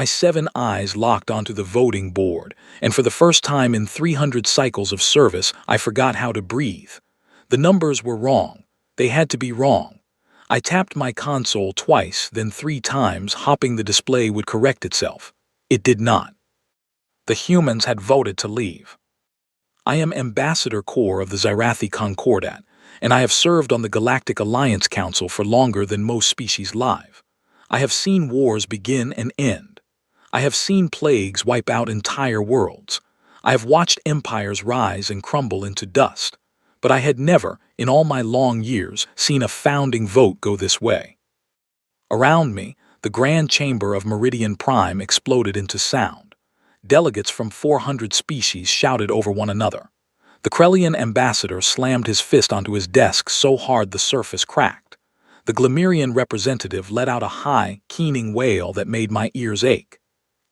My 7 eyes locked onto the voting board, and for the first time in 300 cycles of service, I forgot how to breathe. The numbers were wrong. They had to be wrong. I tapped my console twice, then 3 times, hoping the display would correct itself. It did not. The humans had voted to leave. I am Ambassador Corps of the Xyrathi Concordat, and I have served on the Galactic Alliance Council for longer than most species live. I have seen wars begin and end. I have seen plagues wipe out entire worlds. I have watched empires rise and crumble into dust. But I had never, in all my long years, seen a founding vote go this way. Around me, the grand chamber of Meridian Prime exploded into sound. Delegates from 400 species shouted over one another. The Krellian ambassador slammed his fist onto his desk so hard the surface cracked. The Glamirian representative let out a high, keening wail that made my ears ache.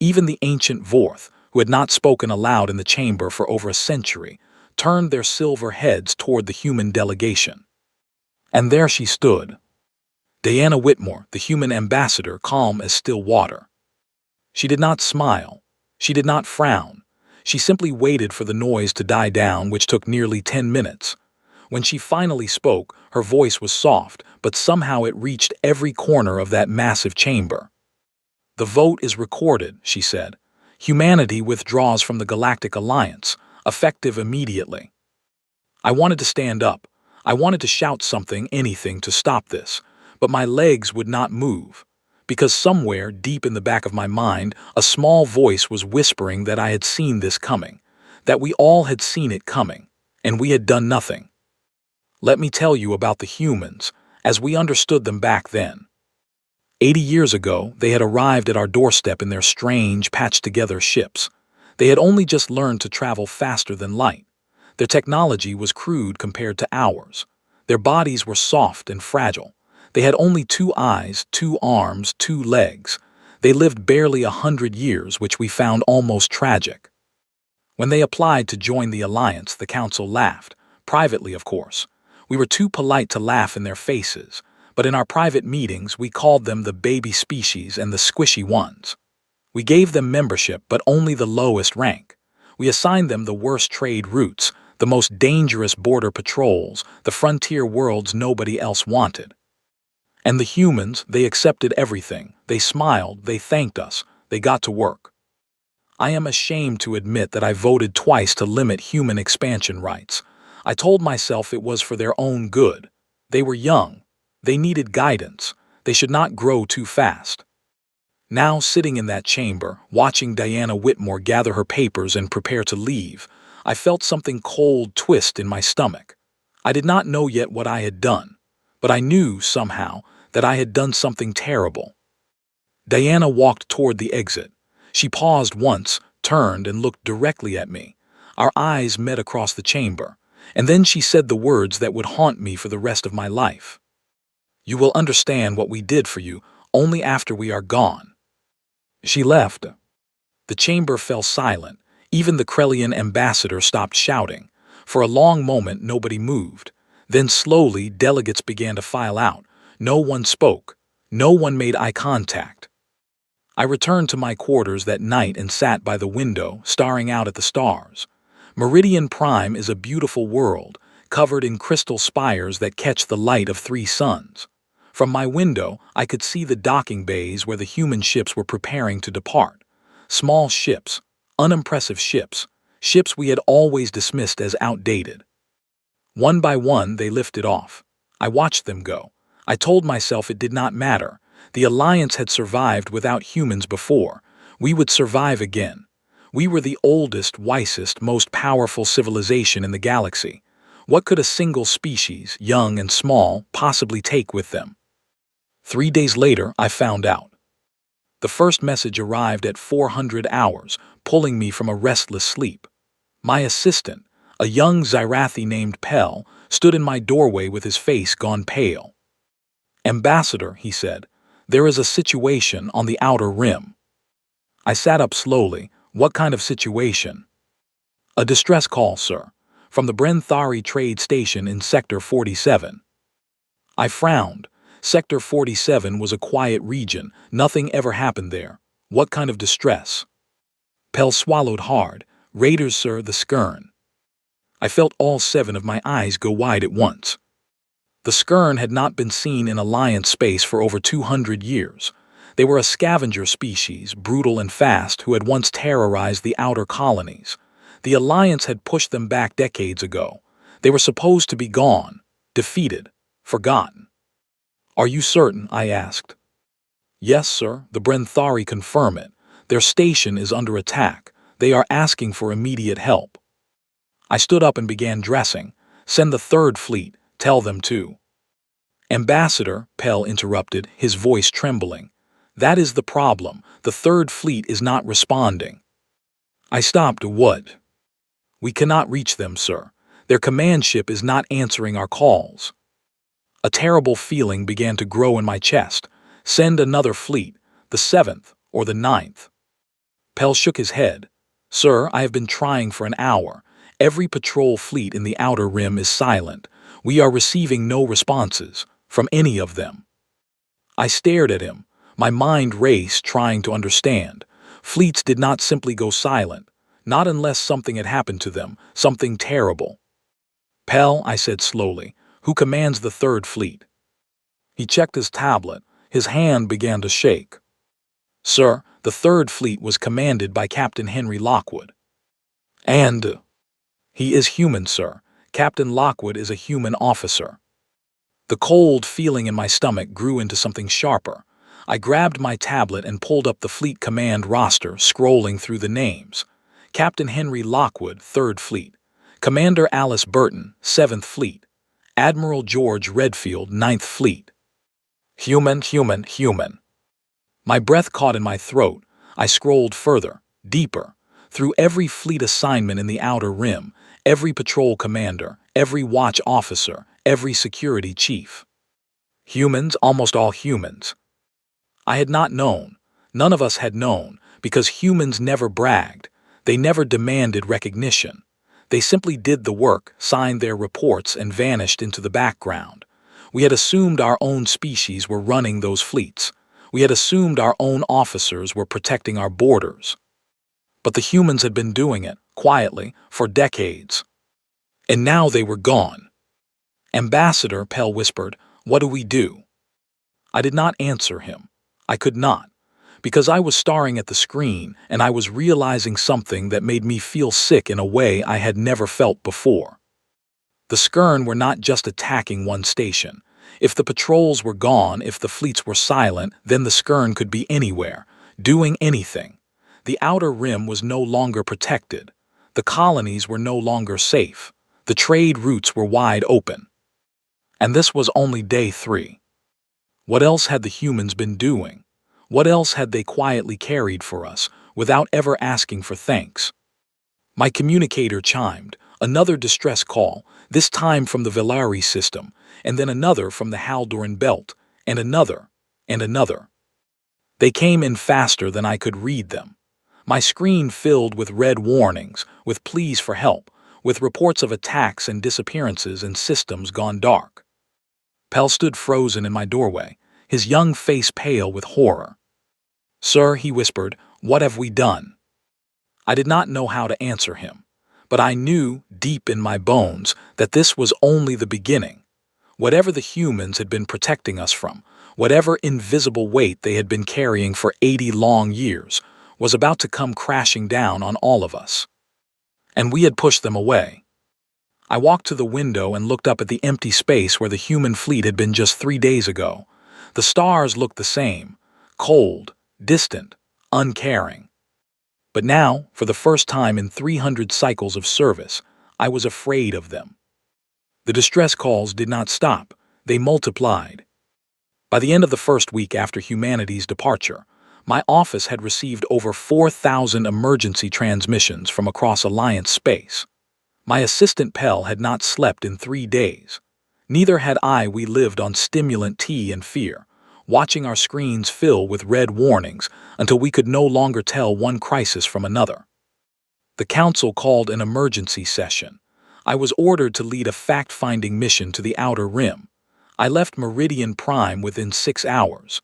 Even the ancient Vorth, who had not spoken aloud in the chamber for over a century, turned their silver heads toward the human delegation. And there she stood. Diana Whitmore, the human ambassador, calm as still water. She did not smile. She did not frown. She simply waited for the noise to die down, which took nearly 10 minutes. When she finally spoke, her voice was soft, but somehow it reached every corner of that massive chamber. "The vote is recorded," she said. "Humanity withdraws from the Galactic Alliance, effective immediately." I wanted to stand up. I wanted to shout something, anything, to stop this, but my legs would not move. Because somewhere, deep in the back of my mind, a small voice was whispering that I had seen this coming, that we all had seen it coming, and we had done nothing. Let me tell you about the humans, as we understood them back then. 80 years ago, they had arrived at our doorstep in their strange, patched-together ships. They had only just learned to travel faster than light. Their technology was crude compared to ours. Their bodies were soft and fragile. They had only 2 eyes, 2 arms, 2 legs. They lived barely 100 years, which we found almost tragic. When they applied to join the Alliance, the Council laughed. Privately, of course. We were too polite to laugh in their faces, but in our private meetings we called them the baby species and the squishy ones. We gave them membership, but only the lowest rank. We assigned them the worst trade routes, the most dangerous border patrols, the frontier worlds nobody else wanted. And the humans, they accepted everything. They smiled, they thanked us, they got to work. I am ashamed to admit that I voted twice to limit human expansion rights. I told myself it was for their own good. They were young. They needed guidance. They should not grow too fast. Now, sitting in that chamber, watching Diana Whitmore gather her papers and prepare to leave, I felt something cold twist in my stomach. I did not know yet what I had done, but I knew, somehow, that I had done something terrible. Diana walked toward the exit. She paused once, turned, and looked directly at me. Our eyes met across the chamber, and then she said the words that would haunt me for the rest of my life. "You will understand what we did for you only after we are gone." She left. The chamber fell silent. Even the Krellian ambassador stopped shouting. For a long moment, nobody moved. Then slowly, delegates began to file out. No one spoke. No one made eye contact. I returned to my quarters that night and sat by the window, staring out at the stars. Meridian Prime is a beautiful world, covered in crystal spires that catch the light of 3 suns. From my window, I could see the docking bays where the human ships were preparing to depart. Small ships, unimpressive ships, ships we had always dismissed as outdated. One by one, they lifted off. I watched them go. I told myself it did not matter. The Alliance had survived without humans before. We would survive again. We were the oldest, wisest, most powerful civilization in the galaxy. What could a single species, young and small, possibly take with them? 3 days later, I found out. The first message arrived at 400 hours, pulling me from a restless sleep. My assistant, a young Xyrathi named Pell, stood in my doorway with his face gone pale. "Ambassador," he said, "there is a situation on the outer rim." I sat up slowly. "What kind of situation?" "A distress call, sir, from the Brenthari trade station in Sector 47. I frowned. Sector 47 was a quiet region. Nothing ever happened there. What kind of distress? Pell swallowed hard. Raiders, sir, the Skern. I felt all 7 of my eyes go wide at once. The Skern had not been seen in Alliance space for over 200 years. They were a scavenger species, brutal and fast, who had once terrorized the outer colonies. The Alliance had pushed them back decades ago. They were supposed to be gone, defeated, forgotten. Are you certain? I asked. Yes, sir, the Brenthari confirm it. Their station is under attack. They are asking for immediate help. I stood up and began dressing. Send the Third Fleet. Tell them to. Ambassador, Pell interrupted, his voice trembling. That is the problem. The Third Fleet is not responding. I stopped. What? We cannot reach them, sir. Their command ship is not answering our calls. A terrible feeling began to grow in my chest. Send another fleet, the 7th or the 9th. Pell shook his head. Sir, I have been trying for an hour. Every patrol fleet in the outer rim is silent. We are receiving no responses from any of them. I stared at him. My mind raced, trying to understand. Fleets did not simply go silent, not unless something had happened to them, something terrible. Pell, I said slowly, who commands the Third Fleet? He checked his tablet. His hand began to shake. Sir, the Third Fleet was commanded by Captain Henry Lockwood. And he is human, sir. Captain Lockwood is a human officer. The cold feeling in my stomach grew into something sharper. I grabbed my tablet and pulled up the fleet command roster, scrolling through the names. Captain Henry Lockwood, 3rd Fleet. Commander Alice Burton, 7th Fleet. Admiral George Redfield, 9th Fleet. Human. My breath caught in my throat. I scrolled further, deeper, through every fleet assignment in the outer rim, every patrol commander, every watch officer, every security chief. Humans, almost all humans. I had not known. None of us had known, because humans never bragged. They never demanded recognition. They simply did the work, signed their reports, and vanished into the background. We had assumed our own species were running those fleets. We had assumed our own officers were protecting our borders. But the humans had been doing it, quietly, for decades. And now they were gone. Ambassador, Pell whispered, what do we do? I did not answer him. I could not, because I was staring at the screen and I was realizing something that made me feel sick in a way I had never felt before. The Skern were not just attacking one station. If the patrols were gone, if the fleets were silent, then the Skern could be anywhere, doing anything. The outer rim was no longer protected. The colonies were no longer safe. The trade routes were wide open. And this was only day 3. What else had the humans been doing? What else had they quietly carried for us, without ever asking for thanks? My communicator chimed, another distress call, this time from the Velari system, and then another from the Haldoran belt, and another, and another. They came in faster than I could read them. My screen filled with red warnings, with pleas for help, with reports of attacks and disappearances and systems gone dark. Pell stood frozen in my doorway, his young face pale with horror. Sir, he whispered, what have we done? I did not know how to answer him, but I knew, deep in my bones, that this was only the beginning. Whatever the humans had been protecting us from, whatever invisible weight they had been carrying for 80 long years, was about to come crashing down on all of us. And we had pushed them away. I walked to the window and looked up at the empty space where the human fleet had been just 3 days ago. The stars looked the same, cold, distant, uncaring. But now, for the first time in 300 cycles of service, I was afraid of them. The distress calls did not stop, they multiplied. By the end of the first week after humanity's departure, my office had received over 4,000 emergency transmissions from across Alliance space. My assistant Pell had not slept in 3 days. Neither had I. We lived on stimulant tea and fear, watching our screens fill with red warnings until we could no longer tell one crisis from another. The council called an emergency session. I was ordered to lead a fact-finding mission to the outer rim. I left Meridian Prime within 6 hours.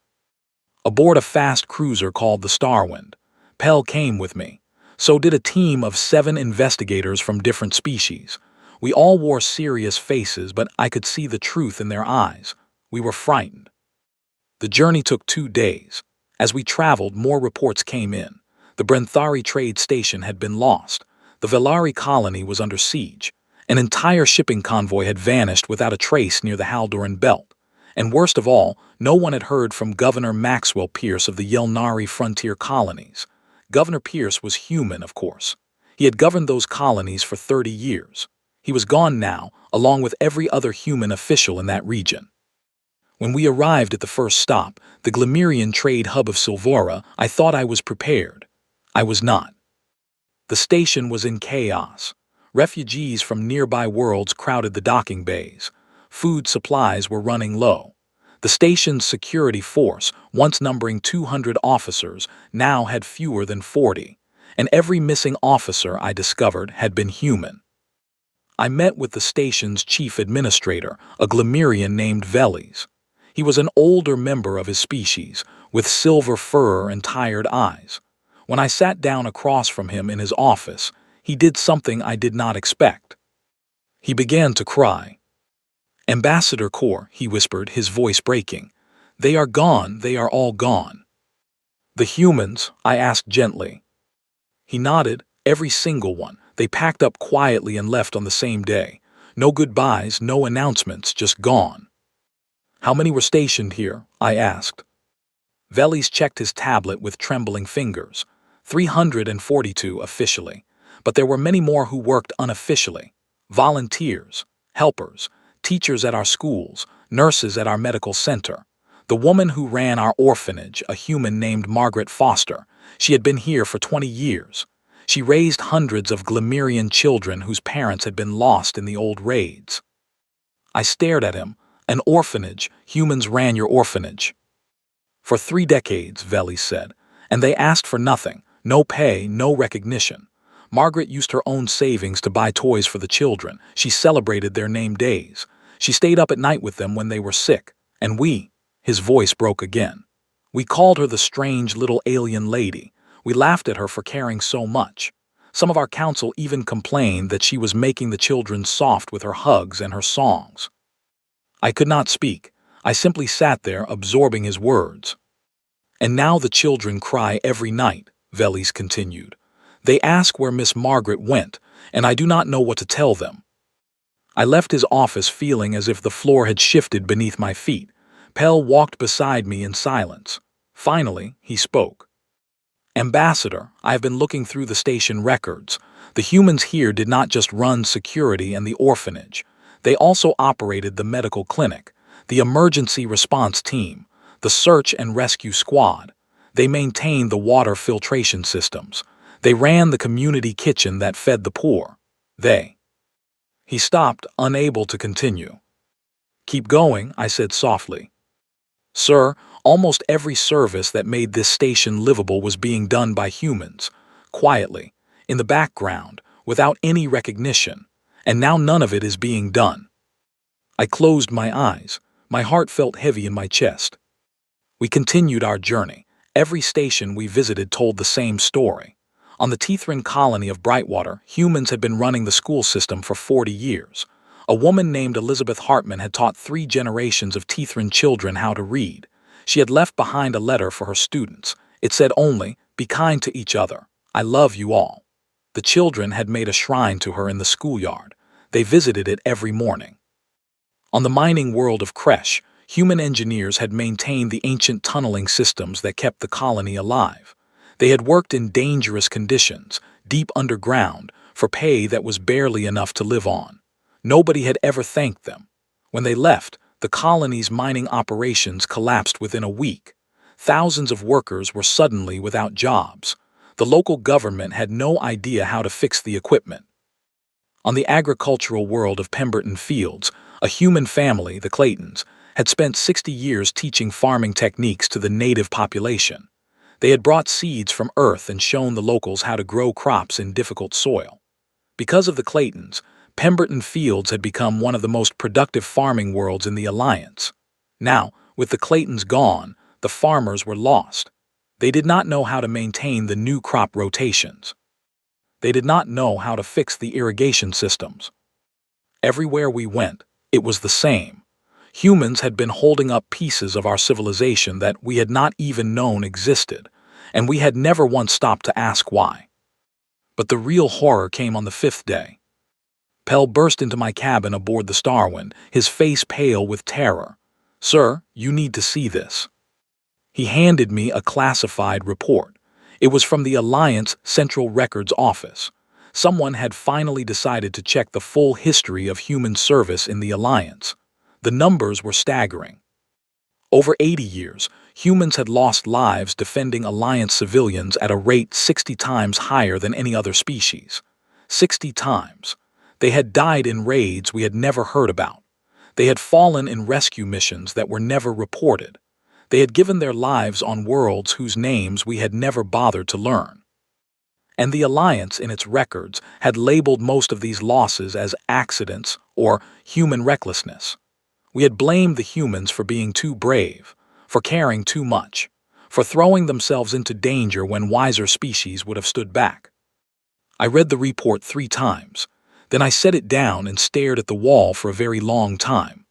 aboard a fast cruiser called the Starwind. Pell came with me. So did a team of 7 investigators from different species. We all wore serious faces, but I could see the truth in their eyes. We were frightened. The journey took 2 days. As we traveled, more reports came in. The Brenthari trade station had been lost. The Velari colony was under siege. An entire shipping convoy had vanished without a trace near the Haldoran Belt. And worst of all, no one had heard from Governor Maxwell Pierce of the Yelnari frontier colonies. Governor Pierce was human, of course. He had governed those colonies for 30 years. He was gone now, along with every other human official in that region. When we arrived at the first stop, the Glamirian trade hub of Silvora, I thought I was prepared. I was not. The station was in chaos. Refugees from nearby worlds crowded the docking bays. Food supplies were running low. The station's security force, once numbering 200 officers, now had fewer than 40. And every missing officer, I discovered, had been human. I met with the station's chief administrator, a Glamirian named Veles. He was an older member of his species, with silver fur and tired eyes. When I sat down across from him in his office, he did something I did not expect. He began to cry. "Ambassador Kor," he whispered, his voice breaking. "They are gone, they are all gone." "The humans?" I asked gently. He nodded. "Every single one. They packed up quietly and left on the same day. No goodbyes, no announcements, just gone." "How many were stationed here?" I asked. Veles checked his tablet with trembling fingers. 342 officially. But there were many more who worked unofficially. Volunteers, helpers, teachers at our schools, nurses at our medical center. The woman who ran our orphanage, a human named Margaret Foster, she had been here for 20 years. She raised hundreds of Glamirian children whose parents had been lost in the old raids. I stared at him. "An orphanage. Humans ran your orphanage." "For 3 decades, Veles said, and they asked for nothing, no pay, no recognition. Margaret used her own savings to buy toys for the children. She celebrated their name days. She stayed up at night with them when they were sick. And we," his voice broke again, "we called her the strange little alien lady. We laughed at her for caring so much. Some of our council even complained that she was making the children soft with her hugs and her songs." I could not speak. I simply sat there absorbing his words. "And now the children cry every night," Veles continued. "They ask where Miss Margaret went, and I do not know what to tell them." I left his office feeling as if the floor had shifted beneath my feet. Pell walked beside me in silence. Finally, he spoke. "Ambassador, I have been looking through the station records. The humans here did not just run security and the orphanage. They also operated the medical clinic, the emergency response team, the search and rescue squad. They maintained the water filtration systems. They ran the community kitchen that fed the poor. He stopped, unable to continue. "Keep going," I said softly. "Sir, almost every service that made this station livable was being done by humans, quietly, in the background, without any recognition, and now none of it is being done." I closed my eyes. My heart felt heavy in my chest. We continued our journey. Every station we visited told the same story. On the Teethrin colony of Brightwater, humans had been running the school system for 40 years. A woman named Elizabeth Hartman had taught 3 generations of Teethrin children how to read. She had left behind a letter for her students. It said only, "Be kind to each other. I love you all." The children had made a shrine to her in the schoolyard. They visited it every morning. On the mining world of Kresh, human engineers had maintained the ancient tunneling systems that kept the colony alive. They had worked in dangerous conditions, deep underground, for pay that was barely enough to live on. Nobody had ever thanked them. When they left, the colony's mining operations collapsed within a week. Thousands of workers were suddenly without jobs. The local government had no idea how to fix the equipment. On the agricultural world of Pemberton Fields, a human family, the Claytons, had spent 60 years teaching farming techniques to the native population. They had brought seeds from Earth and shown the locals how to grow crops in difficult soil. Because of the Claytons, Pemberton Fields had become one of the most productive farming worlds in the Alliance. Now, with the Claytons gone, The farmers were lost. They did not know how to maintain the new crop rotations. They did not know how to fix the irrigation systems. Everywhere we went, it was the same. Humans had been holding up pieces of our civilization that we had not even known existed, and we had never once stopped to ask why. But the real horror came on the fifth day. Pell burst into my cabin aboard the Starwind, his face pale with terror. "Sir, you need to see this." He handed me a classified report. It was from the Alliance Central Records Office. Someone had finally decided to check the full history of human service in the Alliance. The numbers were staggering. Over 80 years, humans had lost lives defending Alliance civilians at a rate 60 times higher than any other species. 60 times. They had died in raids we had never heard about. They had fallen in rescue missions that were never reported. They had given their lives on worlds whose names we had never bothered to learn. And the Alliance, in its records, had labeled most of these losses as accidents or human recklessness. We had blamed the humans for being too brave, for caring too much, for throwing themselves into danger when wiser species would have stood back. I read the report 3 times. Then I set it down and stared at the wall for a very long time.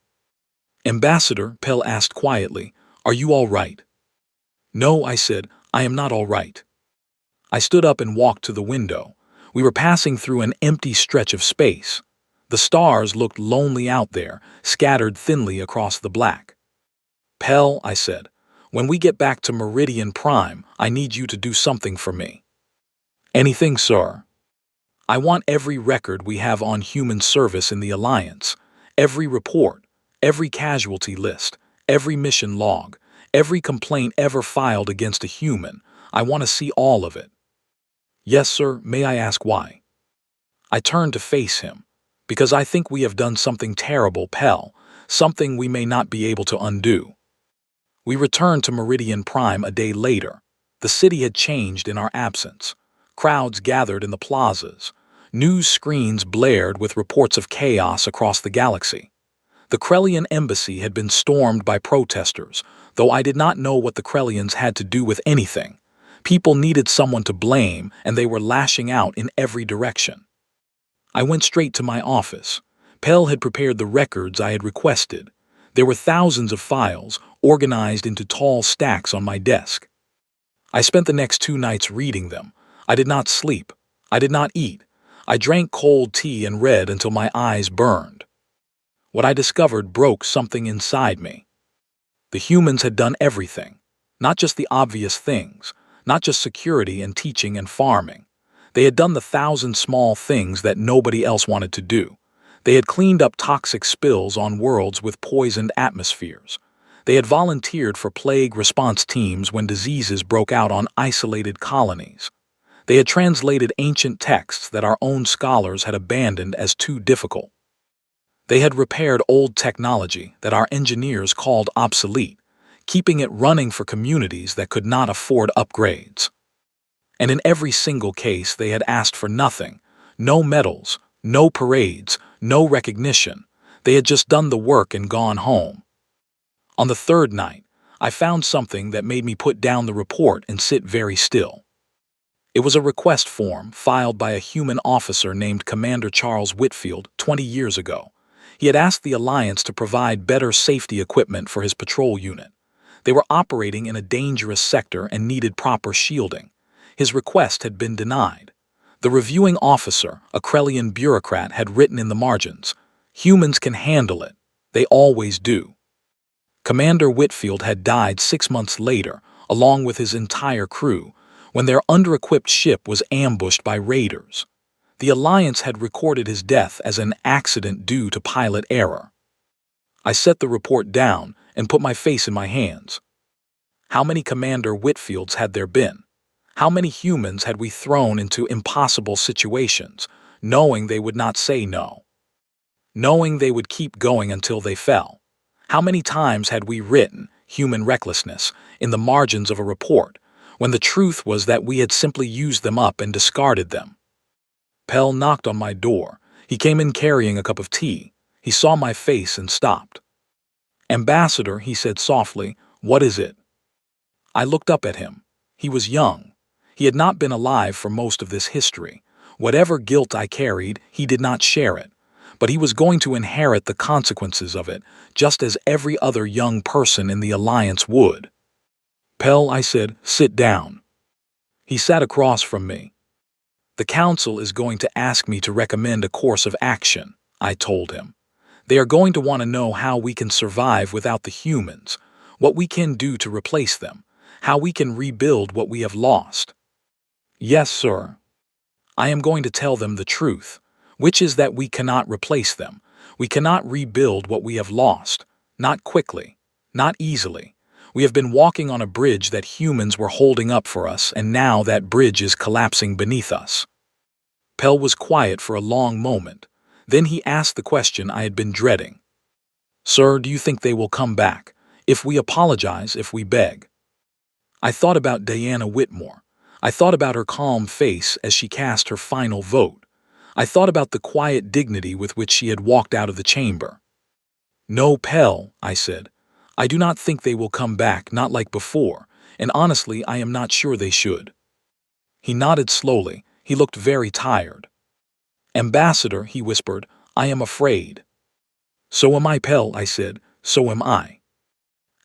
"Ambassador," Pell asked quietly, "are you all right?" "No," I said, "I am not all right." I stood up and walked to the window. We were passing through an empty stretch of space. The stars looked lonely out there, scattered thinly across the black. "Pell," I said, "when we get back to Meridian Prime, I need you to do something for me." "Anything, sir." "I want every record we have on human service in the Alliance, every report, every casualty list, every mission log, every complaint ever filed against a human. I want to see all of it." "Yes, sir. May I ask why?" I turned to face him. "Because I think we have done something terrible, Pell, something we may not be able to undo." We returned to Meridian Prime a day later. The city had changed in our absence. Crowds gathered in the plazas. News screens blared with reports of chaos across the galaxy. The Krellian embassy had been stormed by protesters, though I did not know what the Krellians had to do with anything. People needed someone to blame, and they were lashing out in every direction. I went straight to my office. Pell had prepared the records I had requested. There were thousands of files, organized into tall stacks on my desk. I spent the next 2 nights reading them. I did not sleep. I did not eat. I drank cold tea and read until my eyes burned. What I discovered broke something inside me. The humans had done everything, not just the obvious things, not just security and teaching and farming. They had done the 1,000 small things that nobody else wanted to do. They had cleaned up toxic spills on worlds with poisoned atmospheres. They had volunteered for plague response teams when diseases broke out on isolated colonies. They had translated ancient texts that our own scholars had abandoned as too difficult. They had repaired old technology that our engineers called obsolete, keeping it running for communities that could not afford upgrades. And in every single case, they had asked for nothing: no medals, no parades, no recognition. They had just done the work and gone home. On the 3rd night, I found something that made me put down the report and sit very still. It was a request form filed by a human officer named Commander Charles Whitfield 20 years ago. He had asked the Alliance to provide better safety equipment for his patrol unit. They were operating in a dangerous sector and needed proper shielding. His request had been denied. The reviewing officer, a Krellian bureaucrat, had written in the margins, "Humans can handle it. They always do." Commander Whitfield had died 6 months later, along with his entire crew, when their under-equipped ship was ambushed by raiders. The Alliance had recorded his death as an accident due to pilot error. I set the report down and put my face in my hands. How many Commander Whitfields had there been? How many humans had we thrown into impossible situations, knowing they would not say no? Knowing they would keep going until they fell? How many times had we written "human recklessness" in the margins of a report, when the truth was that we had simply used them up and discarded them? Pell knocked on my door. He came in carrying a cup of tea. He saw my face and stopped. "Ambassador," he said softly, "what is it?" I looked up at him. He was young. He had not been alive for most of this history. Whatever guilt I carried, he did not share it. But he was going to inherit the consequences of it, just as every other young person in the Alliance would. Pell, I said, sit down. He sat across from me. The Council is going to ask me to recommend a course of action, I told him. They are going to want to know how we can survive without the humans, what we can do to replace them, how we can rebuild what we have lost. Yes, sir. I am going to tell them the truth, which is that we cannot replace them. We cannot rebuild what we have lost. Not quickly. Not easily. We have been walking on a bridge that humans were holding up for us, and now that bridge is collapsing beneath us. Pell was quiet for a long moment. Then he asked the question I had been dreading. Sir, do you think they will come back? If we apologize, if we beg? I thought about Diana Whitmore. I thought about her calm face as she cast her final vote. I thought about the quiet dignity with which she had walked out of the chamber. No, Pell, I said. I do not think they will come back, not like before, and honestly, I am not sure they should. He nodded slowly. He looked very tired. Ambassador, he whispered, I am afraid. So am I, Pell, I said. So am I.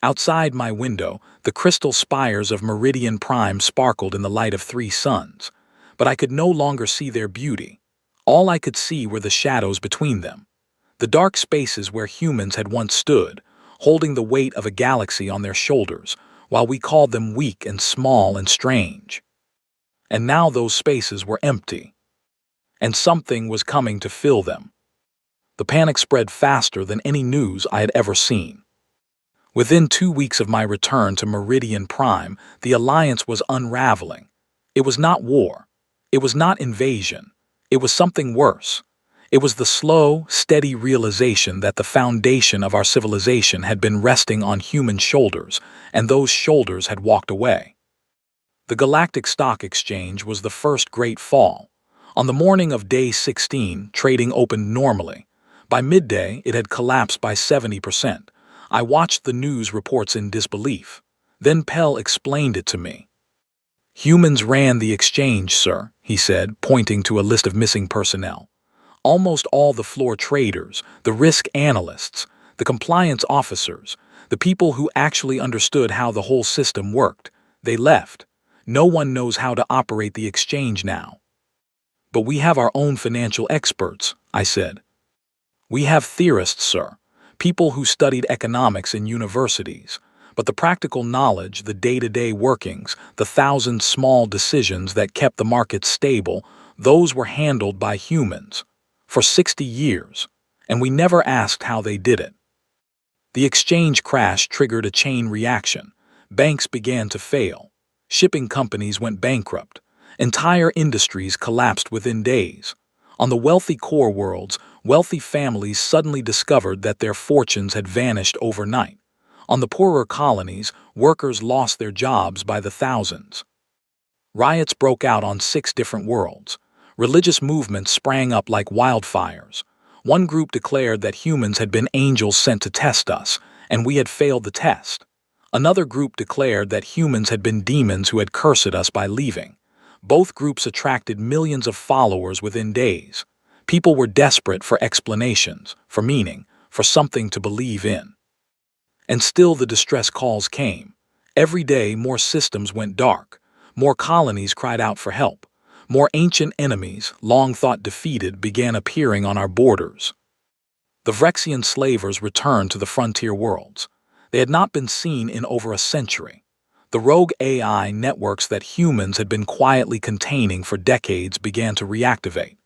Outside my window, the crystal spires of Meridian Prime sparkled in the light of 3 suns, but I could no longer see their beauty. All I could see were the shadows between them, the dark spaces where humans had once stood, holding the weight of a galaxy on their shoulders, while we called them weak and small and strange. And now those spaces were empty, and something was coming to fill them. The panic spread faster than any news I had ever seen. Within 2 weeks of my return to Meridian Prime, the Alliance was unraveling. It was not war. It was not invasion. It was something worse. It was the slow, steady realization that the foundation of our civilization had been resting on human shoulders, and those shoulders had walked away. The Galactic Stock Exchange was the first great fall. On the morning of day 16, trading opened normally. By midday, it had collapsed by 70%. I watched the news reports in disbelief. Then Pell explained it to me. Humans ran the exchange, sir, he said, pointing to a list of missing personnel. Almost all the floor traders, the risk analysts, the compliance officers, the people who actually understood how the whole system worked, they left. No one knows how to operate the exchange now. But we have our own financial experts, I said. We have theorists, sir, people who studied economics in universities. But the practical knowledge, the day-to-day workings, the 1,000 small decisions that kept the market stable, those were handled by humans. For 60 years, and we never asked how they did it. The exchange crash triggered a chain reaction. Banks began to fail. Shipping companies went bankrupt. Entire industries collapsed within days. On the wealthy core worlds, wealthy families suddenly discovered that their fortunes had vanished overnight. On the poorer colonies, workers lost their jobs by the thousands. Riots broke out on 6 different worlds. Religious movements sprang up like wildfires. One group declared that humans had been angels sent to test us, and we had failed the test. Another group declared that humans had been demons who had cursed us by leaving. Both groups attracted millions of followers within days. People were desperate for explanations, for meaning, for something to believe in. And still the distress calls came. Every day more systems went dark. More colonies cried out for help. More ancient enemies, long thought defeated, began appearing on our borders. The Vrexian slavers returned to the frontier worlds. They had not been seen in over a century. The rogue AI networks that humans had been quietly containing for decades began to reactivate.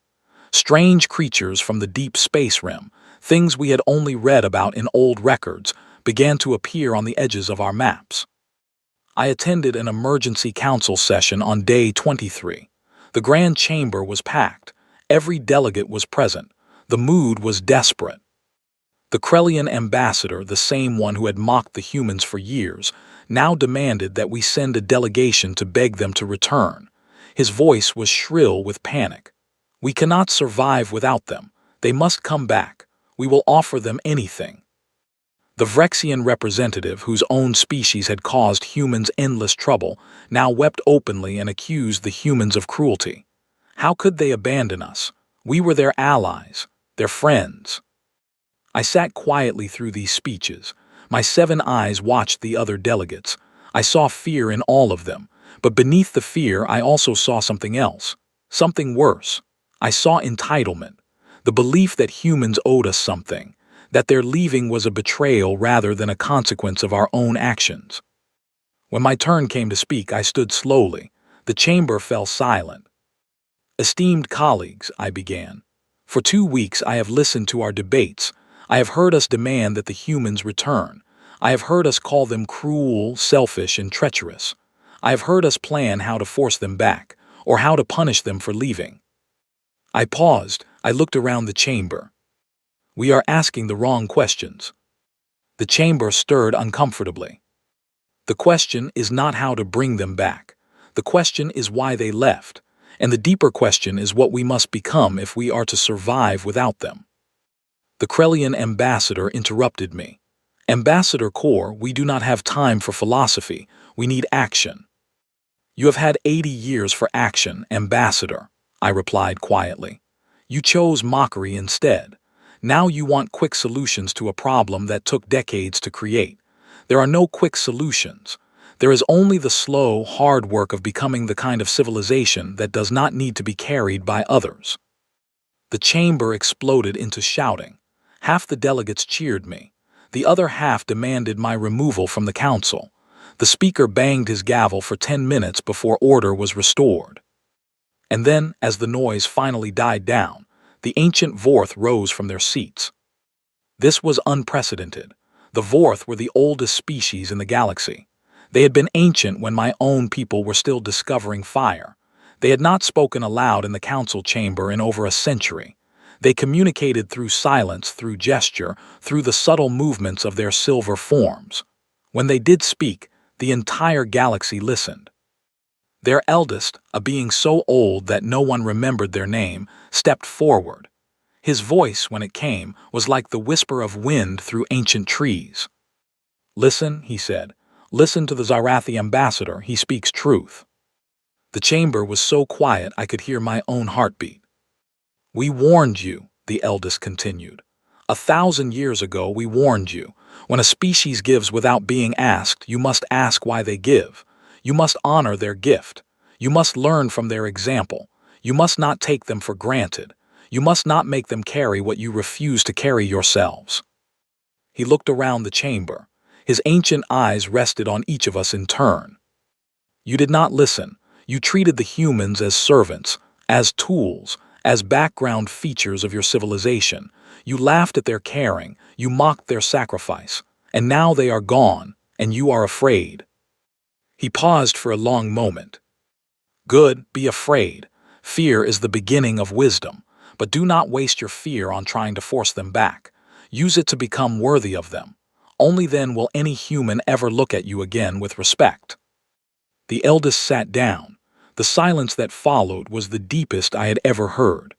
Strange creatures from the deep space rim, things we had only read about in old records, began to appear on the edges of our maps. I attended an emergency council session on day 23. The grand chamber was packed. Every delegate was present. The mood was desperate. The Krellian ambassador, the same one who had mocked the humans for years, now demanded that we send a delegation to beg them to return. His voice was shrill with panic. We cannot survive without them. They must come back. We will offer them anything. The Vrexian representative, whose own species had caused humans endless trouble, now wept openly and accused the humans of cruelty. How could they abandon us? We were their allies, their friends. I sat quietly through these speeches. My 7 eyes watched the other delegates. I saw fear in all of them, but beneath the fear I also saw something else, something worse. I saw entitlement, the belief that humans owed us something, that their leaving was a betrayal rather than a consequence of our own actions. When my turn came to speak, I stood slowly. The chamber fell silent. "Esteemed colleagues," I began, "for 2 weeks I have listened to our debates. I have heard us demand that the humans return. I have heard us call them cruel, selfish, and treacherous. I have heard us plan how to force them back, or how to punish them for leaving." I paused. I looked around the chamber. "We are asking the wrong questions." The chamber stirred uncomfortably. "The question is not how to bring them back. The question is why they left. And the deeper question is what we must become if we are to survive without them." The Krellian ambassador interrupted me. "Ambassador Kor, we do not have time for philosophy. We need action." "You have had 80 years for action, ambassador," I replied quietly. "You chose mockery instead. Now you want quick solutions to a problem that took decades to create. There are no quick solutions. There is only the slow, hard work of becoming the kind of civilization that does not need to be carried by others." The chamber exploded into shouting. Half the delegates cheered me. The other half demanded my removal from the council. The speaker banged his gavel for 10 minutes before order was restored. And then, as the noise finally died down, the ancient Vorth rose from their seats. This was unprecedented. The Vorth were the oldest species in the galaxy. They had been ancient when my own people were still discovering fire. They had not spoken aloud in the council chamber in over a century. They communicated through silence, through gesture, through the subtle movements of their silver forms. When they did speak, the entire galaxy listened. Their eldest, a being so old that no one remembered their name, stepped forward. His voice, when it came, was like the whisper of wind through ancient trees. "Listen," he said. "Listen to the Zarathi ambassador. He speaks truth." The chamber was so quiet I could hear my own heartbeat. "We warned you," the eldest continued. "1,000 years ago we warned you. When a species gives without being asked, you must ask why they give. You must honor their gift. You must learn from their example. You must not take them for granted. You must not make them carry what you refuse to carry yourselves." He looked around the chamber. His ancient eyes rested on each of us in turn. "You did not listen. You treated the humans as servants, as tools, as background features of your civilization. You laughed at their caring, you mocked their sacrifice, and now they are gone, and you are afraid." He paused for a long moment. "Good, be afraid. Fear is the beginning of wisdom, but do not waste your fear on trying to force them back. Use it to become worthy of them. Only then will any human ever look at you again with respect." The eldest sat down. The silence that followed was the deepest I had ever heard.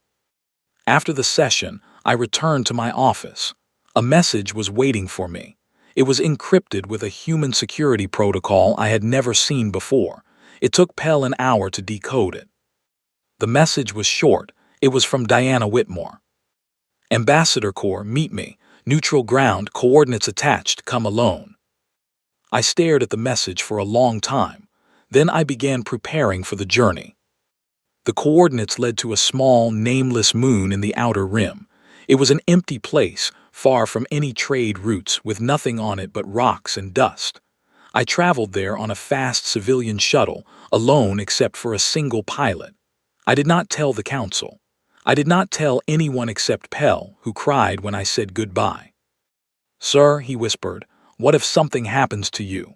After the session, I returned to my office. A message was waiting for me. It was encrypted with a human security protocol I had never seen before. It took Pell an hour to decode it. The message was short. It was from Diana Whitmore. "Ambassador Corps, meet me. Neutral ground, coordinates attached, come alone." I stared at the message for a long time. Then I began preparing for the journey. The coordinates led to a small, nameless moon in the outer rim. It was an empty place, far from any trade routes, with nothing on it but rocks and dust. I traveled there on a fast civilian shuttle, alone except for a single pilot. I did not tell the council. I did not tell anyone except Pell, who cried when I said goodbye. "Sir," he whispered, "what if something happens to you?"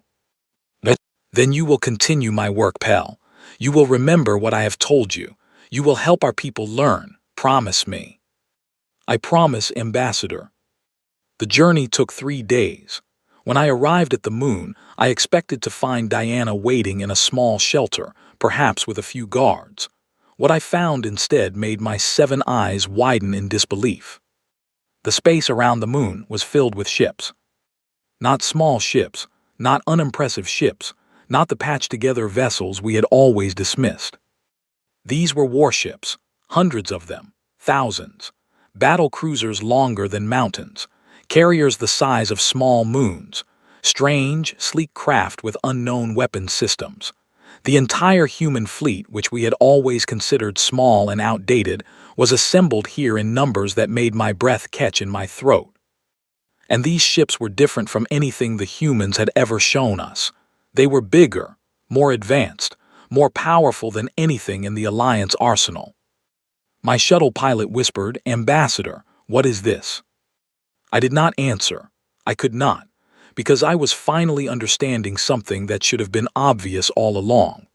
"Then you will continue my work, Pell. You will remember what I have told you. You will help our people learn. Promise me." "I promise, Ambassador." The journey took 3 days. When I arrived at the moon, I expected to find Diana waiting in a small shelter, perhaps with a few guards. What I found instead made my 7 eyes widen in disbelief. The space around the moon was filled with ships. Not small ships, not unimpressive ships, not the patched-together vessels we had always dismissed. These were warships, hundreds of them, thousands, battle cruisers longer than mountains, carriers the size of small moons, strange, sleek craft with unknown weapon systems. The entire human fleet, which we had always considered small and outdated, was assembled here in numbers that made my breath catch in my throat. And these ships were different from anything the humans had ever shown us. They were bigger, more advanced, more powerful than anything in the Alliance arsenal. My shuttle pilot whispered, "Ambassador, what is this?" I did not answer. I could not, because I was finally understanding something that should have been obvious all along.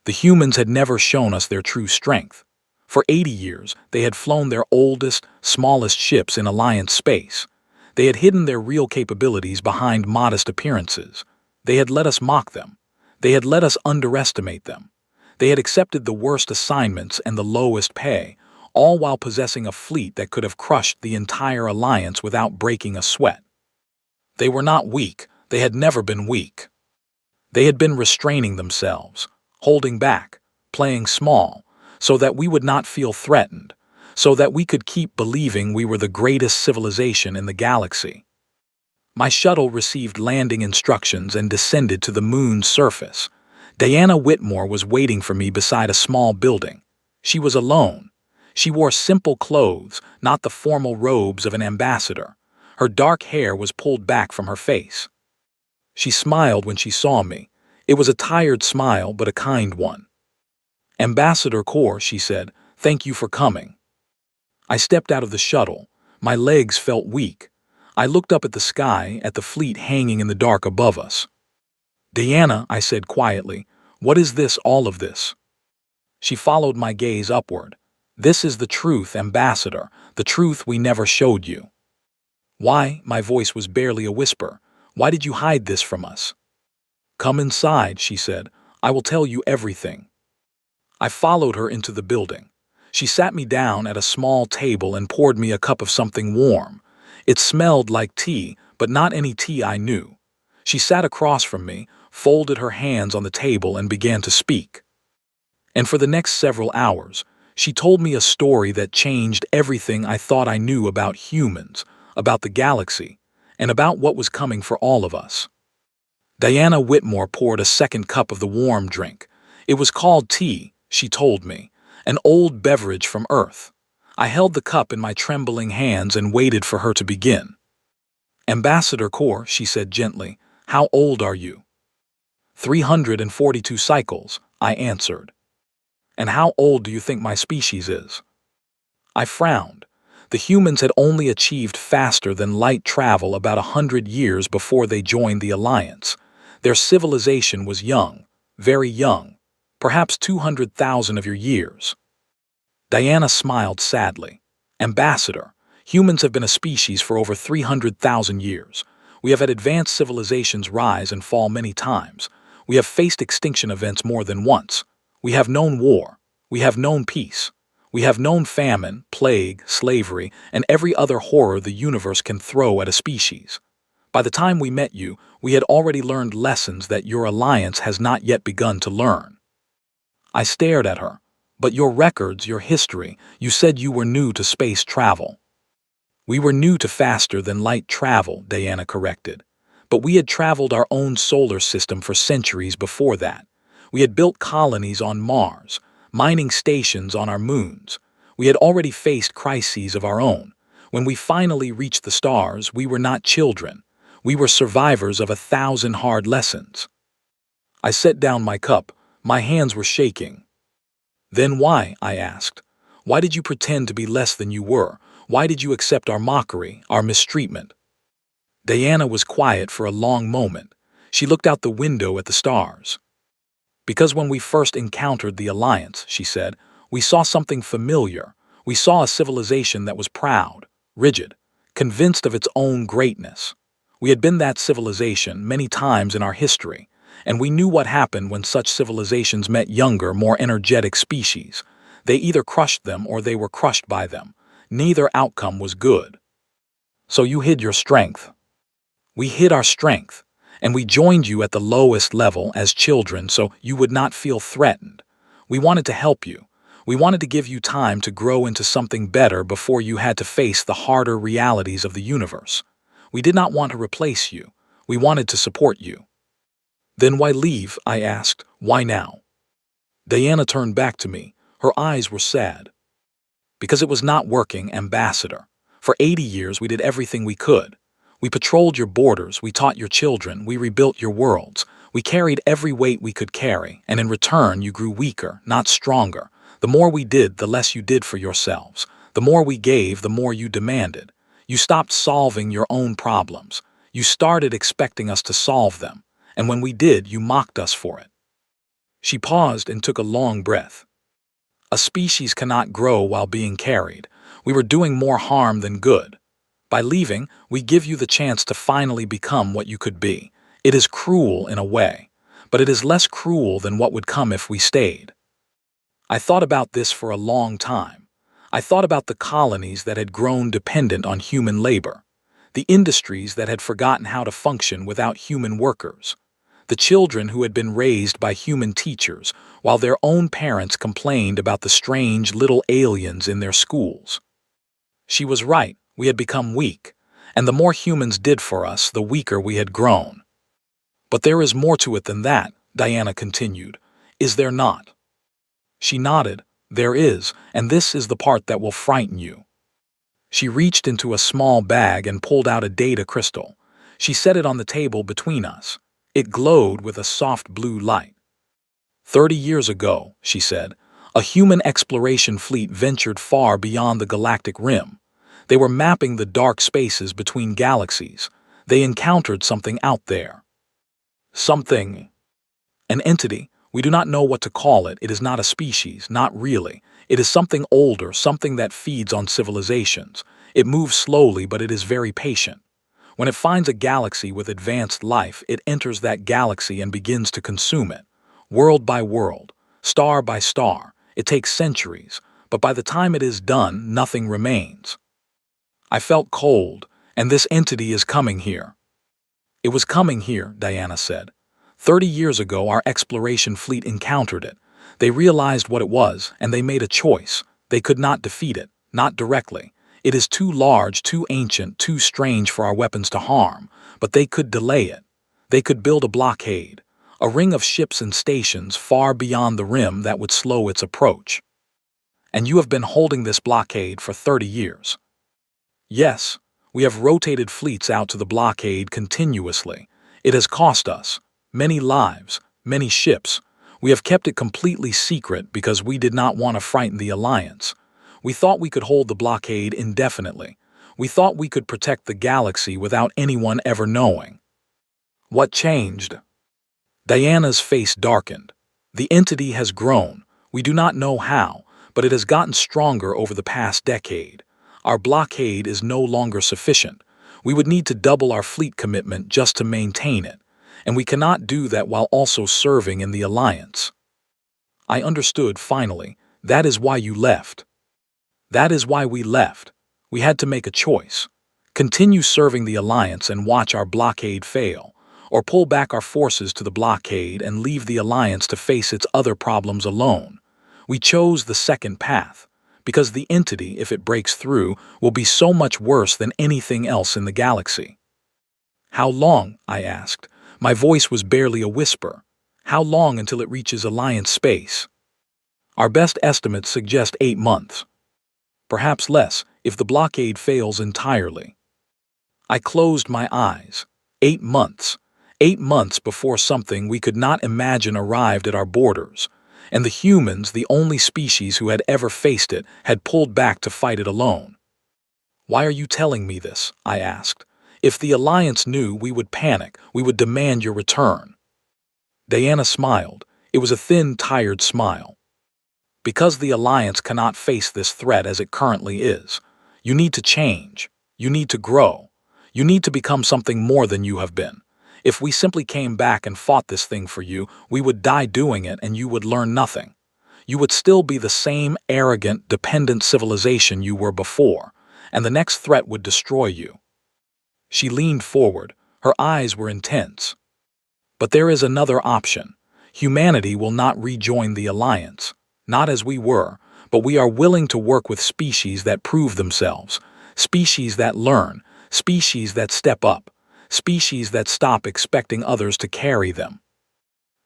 The humans had never shown us their true strength. For 80 years, they had flown their oldest, smallest ships in Alliance space. They had hidden their real capabilities behind modest appearances. They had let us mock them. They had let us underestimate them. They had accepted the worst assignments and the lowest pay, all while possessing a fleet that could have crushed the entire Alliance without breaking a sweat. They were not weak. They had never been weak. They had been restraining themselves, holding back, playing small, so that we would not feel threatened, so that we could keep believing we were the greatest civilization in the galaxy. My shuttle received landing instructions and descended to the moon's surface. Diana Whitmore was waiting for me beside a small building. She was alone. She wore simple clothes, not the formal robes of an ambassador. Her dark hair was pulled back from her face. She smiled when she saw me. It was a tired smile, but a kind one. "Ambassador Kaur," she said, "thank you for coming." I stepped out of the shuttle. My legs felt weak. I looked up at the sky, at the fleet hanging in the dark above us. "Diana," I said quietly, "what is this, all of this?" She followed my gaze upward. "This is the truth, Ambassador, the truth we never showed you." "Why?" My voice was barely a whisper. "Why did you hide this from us?" "Come inside," she said. "I will tell you everything." I followed her into the building. She sat me down at a small table and poured me a cup of something warm. It smelled like tea, but not any tea I knew. She sat across from me, folded her hands on the table, and began to speak. And for the next several hours, she told me a story that changed everything I thought I knew about humans, about the galaxy, and about what was coming for all of us. Diana Whitmore poured a second cup of the warm drink. It was called tea, she told me, an old beverage from Earth. I held the cup in my trembling hands and waited for her to begin. "Ambassador Kaur," she said gently, "how old are you?" 342 cycles, I answered. "And how old do you think my species is?" I frowned. The humans had only achieved faster than light travel about 100 years before they joined the Alliance. Their civilization was young, very young, perhaps 200,000 of your years. Diana smiled sadly. "Ambassador, humans have been a species for over 300,000 years. We have had advanced civilizations rise and fall many times. We have faced extinction events more than once. We have known war. We have known peace. We have known famine, plague, slavery, and every other horror the universe can throw at a species. By the time we met you, we had already learned lessons that your Alliance has not yet begun to learn." I stared at her. "But your records, your history, you said you were new to space travel." "We were new to faster than light travel," Diana corrected. "But we had traveled our own solar system for centuries before that. We had built colonies on Mars, mining stations on our moons. We had already faced crises of our own. When we finally reached the stars, we were not children. We were survivors of 1,000 hard lessons." I set down my cup. My hands were shaking. "Then why?" I asked. "Why did you pretend to be less than you were? Why did you accept our mockery, our mistreatment?" Diana was quiet for a long moment. She looked out the window at the stars. "Because when we first encountered the Alliance," she said, "we saw something familiar. We saw a civilization that was proud, rigid, convinced of its own greatness. We had been that civilization many times in our history, and we knew what happened when such civilizations met younger, more energetic species. They either crushed them or they were crushed by them. Neither outcome was good. So you hid your strength." We hid our strength, and we joined you at the lowest level as children so you would not feel threatened. We wanted to help you. We wanted to give you time to grow into something better before you had to face the harder realities of the universe. We did not want to replace you. We wanted to support you. Then why leave? I asked. Why now? Diana turned back to me. Her eyes were sad. Because it was not working, Ambassador. For 80 years we did everything we could. We patrolled your borders, we taught your children, we rebuilt your worlds. We carried every weight we could carry, and in return you grew weaker, not stronger. The more we did, the less you did for yourselves. The more we gave, the more you demanded. You stopped solving your own problems. You started expecting us to solve them, and when we did, you mocked us for it. She paused and took a long breath. A species cannot grow while being carried. We were doing more harm than good. By leaving, we give you the chance to finally become what you could be. It is cruel in a way, but it is less cruel than what would come if we stayed. I thought about this for a long time. I thought about the colonies that had grown dependent on human labor, the industries that had forgotten how to function without human workers, the children who had been raised by human teachers while their own parents complained about the strange little aliens in their schools. She was right, we had become weak, and the more humans did for us, the weaker we had grown. But there is more to it than that, Diana continued. Is there not? She nodded. There is, and this is the part that will frighten you. She reached into a small bag and pulled out a data crystal. She set it on the table between us. It glowed with a soft blue light. 30 years ago, she said, a human exploration fleet ventured far beyond the galactic rim. They were mapping the dark spaces between galaxies. They encountered something out there. Something. An entity. We do not know what to call it. It is not a species, not really. It is something older, something that feeds on civilizations. It moves slowly, but it is very patient. When it finds a galaxy with advanced life, it enters that galaxy and begins to consume it. World by world, star by star. It takes centuries, but by the time it is done, nothing remains. I felt cold, and this entity is coming here. It was coming here, Diana said. 30 years ago, our exploration fleet encountered it. They realized what it was, and they made a choice. They could not defeat it, not directly. It is too large, too ancient, too strange for our weapons to harm, but they could delay it. They could build a blockade, a ring of ships and stations far beyond the rim that would slow its approach. And you have been holding this blockade for 30 years. Yes, we have rotated fleets out to the blockade continuously. It has cost us many lives, many ships. We have kept it completely secret because we did not want to frighten the Alliance. We thought we could hold the blockade indefinitely. We thought we could protect the galaxy without anyone ever knowing. What changed? Diana's face darkened. The entity has grown. We do not know how, but it has gotten stronger over the past decade. Our blockade is no longer sufficient. We would need to double our fleet commitment just to maintain it, and we cannot do that while also serving in the Alliance. I understood finally. That is why you left. That is why we left. We had to make a choice. Continue serving the Alliance and watch our blockade fail, or pull back our forces to the blockade and leave the Alliance to face its other problems alone. We chose the second path, because the entity, if it breaks through, will be so much worse than anything else in the galaxy. How long? I asked. My voice was barely a whisper. How long until it reaches Alliance space? Our best estimates suggest 8 months. Perhaps less, if the blockade fails entirely. I closed my eyes. 8 months. 8 months before something we could not imagine arrived at our borders, and the humans, the only species who had ever faced it, had pulled back to fight it alone. Why are you telling me this? I asked. If the Alliance knew, we would panic. We would demand your return. Diana smiled. It was a thin, tired smile. Because the Alliance cannot face this threat as it currently is. You need to change. You need to grow. You need to become something more than you have been. If we simply came back and fought this thing for you, we would die doing it and you would learn nothing. You would still be the same arrogant, dependent civilization you were before, and the next threat would destroy you. She leaned forward. Her eyes were intense. But there is another option. Humanity will not rejoin the Alliance. Not as we were, but we are willing to work with species that prove themselves, species that learn, species that step up, species that stop expecting others to carry them.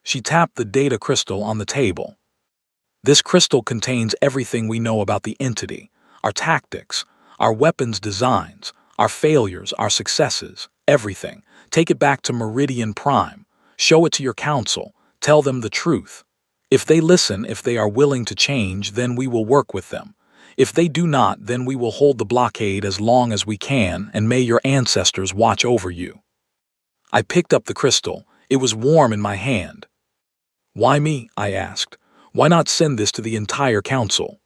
She tapped the data crystal on the table. This crystal contains everything we know about the entity, our tactics, our weapons designs, our failures, our successes, everything. Take it back to Meridian Prime. Show it to your council. Tell them the truth. If they listen, if they are willing to change, then we will work with them. If they do not, then we will hold the blockade as long as we can, and may your ancestors watch over you. I picked up the crystal. It was warm in my hand. Why me? I asked. Why not send this to the entire council?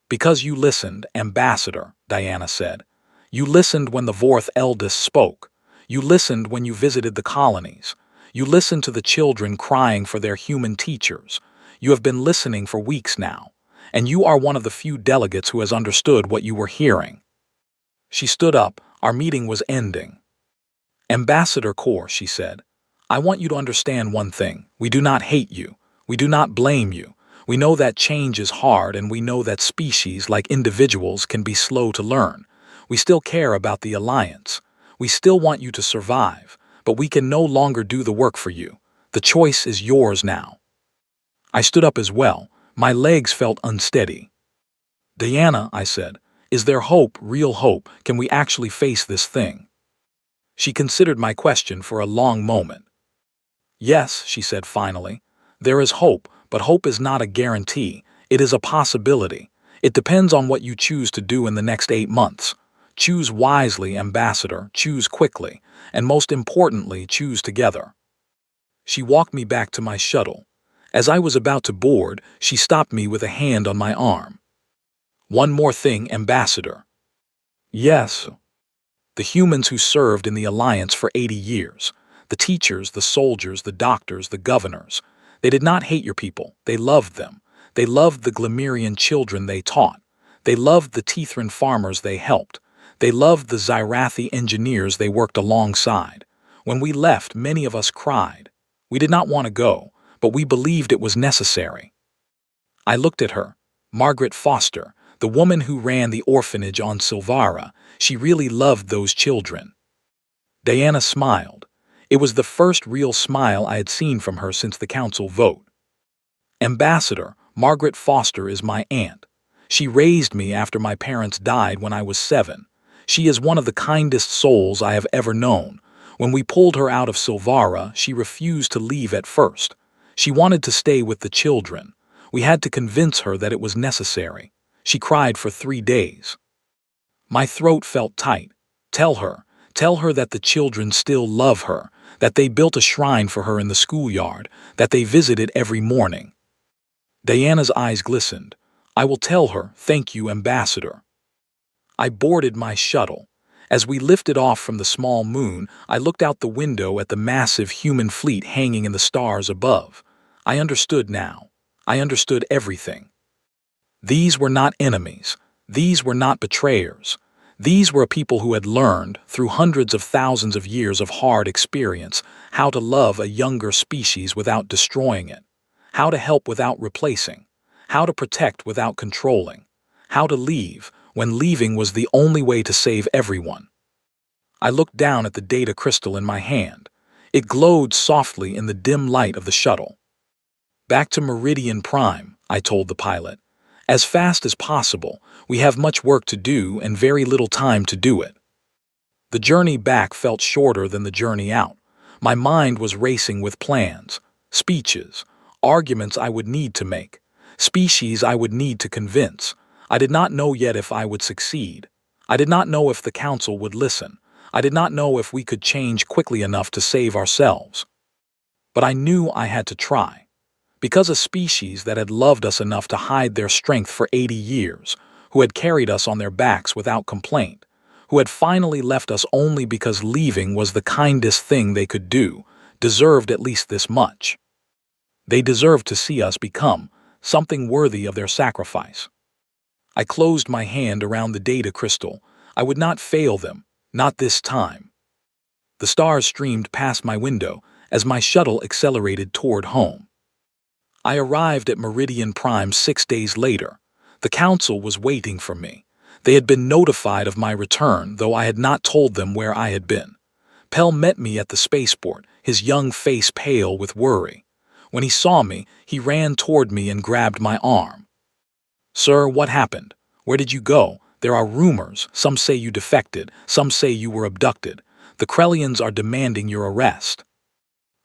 Because you listened, Ambassador, Diana said. You listened when the Vorth eldest spoke. You listened when you visited the colonies. You listened to the children crying for their human teachers. You have been listening for weeks now, and you are one of the few delegates who has understood what you were hearing. She stood up. Our meeting was ending. Ambassador Kor, she said, I want you to understand one thing. We do not hate you. We do not blame you. We know that change is hard, and we know that species, like individuals, can be slow to learn. We still care about the Alliance. We still want you to survive, but we can no longer do the work for you. The choice is yours now. I stood up as well. My legs felt unsteady. Diana, I said, is there hope, real hope? Can we actually face this thing? She considered my question for a long moment. Yes, she said finally. There is hope, but hope is not a guarantee. It is a possibility. It depends on what you choose to do in the next 8 months. Choose wisely, Ambassador, choose quickly, and most importantly, choose together. She walked me back to my shuttle. As I was about to board, she stopped me with a hand on my arm. One more thing, Ambassador. Yes. The humans who served in the Alliance for 80 years, the teachers, the soldiers, the doctors, the governors, they did not hate your people. They loved them. They loved the Glimerian children they taught. They loved the Teethran farmers they helped. They loved the Zyrathi engineers they worked alongside. When we left, many of us cried. We did not want to go, but we believed it was necessary. I looked at her, Margaret Foster, the woman who ran the orphanage on Silvara. She really loved those children. Diana smiled. It was the first real smile I had seen from her since the council vote. Ambassador, Margaret Foster is my aunt. She raised me after my parents died when I was 7. She is one of the kindest souls I have ever known. When we pulled her out of Silvara, she refused to leave at first. She wanted to stay with the children. We had to convince her that it was necessary. She cried for 3 days. My throat felt tight. Tell her that the children still love her, that they built a shrine for her in the schoolyard, that they visited every morning. Diana's eyes glistened. I will tell her, thank you, Ambassador. I boarded my shuttle. As we lifted off from the small moon, I looked out the window at the massive human fleet hanging in the stars above. I understood now. I understood everything. These were not enemies. These were not betrayers. These were a people who had learned, through hundreds of thousands of years of hard experience, how to love a younger species without destroying it, how to help without replacing, how to protect without controlling, how to leave when leaving was the only way to save everyone. I looked down at the data crystal in my hand. It glowed softly in the dim light of the shuttle. Back to Meridian Prime, I told the pilot. As fast as possible. We have much work to do and very little time to do it. The journey back felt shorter than the journey out. My mind was racing with plans, speeches, arguments I would need to make, species I would need to convince. I did not know yet if I would succeed. I did not know if the council would listen. I did not know if we could change quickly enough to save ourselves. But I knew I had to try. Because a species that had loved us enough to hide their strength for 80 years, who had carried us on their backs without complaint, who had finally left us only because leaving was the kindest thing they could do, deserved at least this much. They deserved to see us become something worthy of their sacrifice. I closed my hand around the data crystal. I would not fail them, not this time. The stars streamed past my window as my shuttle accelerated toward home. I arrived at Meridian Prime 6 days later. The council was waiting for me. They had been notified of my return, though I had not told them where I had been. Pell met me at the spaceport, his young face pale with worry. When he saw me, he ran toward me and grabbed my arm. "Sir, what happened? Where did you go? There are rumors. Some say you defected. Some say you were abducted. The Krellians are demanding your arrest."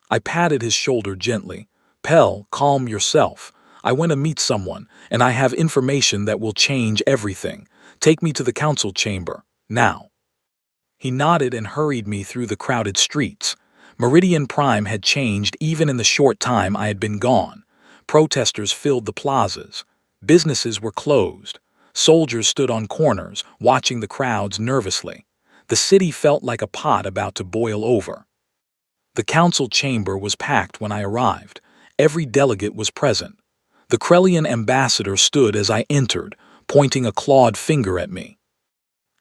I patted his shoulder gently. "Pell, calm yourself. I went to meet someone, and I have information that will change everything. Take me to the council chamber, now." He nodded and hurried me through the crowded streets. Meridian Prime had changed even in the short time I had been gone. Protesters filled the plazas. Businesses were closed. Soldiers stood on corners, watching the crowds nervously. The city felt like a pot about to boil over. The council chamber was packed when I arrived. Every delegate was present. The Krellian ambassador stood as I entered, pointing a clawed finger at me.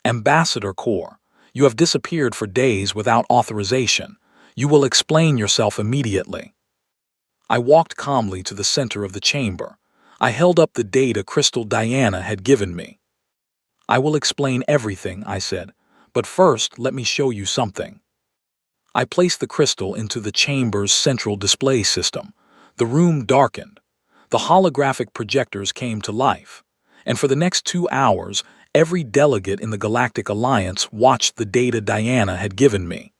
"Ambassador Kor, you have disappeared for days without authorization. You will explain yourself immediately." I walked calmly to the center of the chamber. I held up the data crystal Diana had given me. "I will explain everything," I said, "but first let me show you something." I placed the crystal into the chamber's central display system. The room darkened. The holographic projectors came to life. And for the next 2 hours, every delegate in the Galactic Alliance watched the data Diana had given me.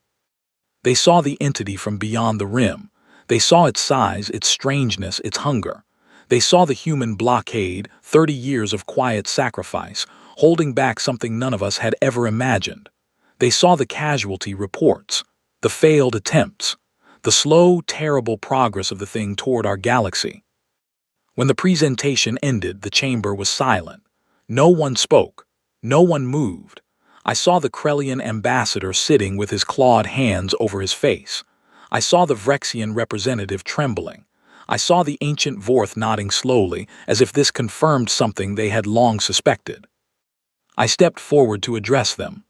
They saw the entity from beyond the rim. They saw its size, its strangeness, its hunger. They saw the human blockade, 30 years of quiet sacrifice, holding back something none of us had ever imagined. They saw the casualty reports, the failed attempts, the slow, terrible progress of the thing toward our galaxy. When the presentation ended, the chamber was silent. No one spoke. No one moved. I saw the Krellian ambassador sitting with his clawed hands over his face. I saw the Vrexian representative trembling. I saw the ancient Vorth nodding slowly, as if this confirmed something they had long suspected. I stepped forward to address them.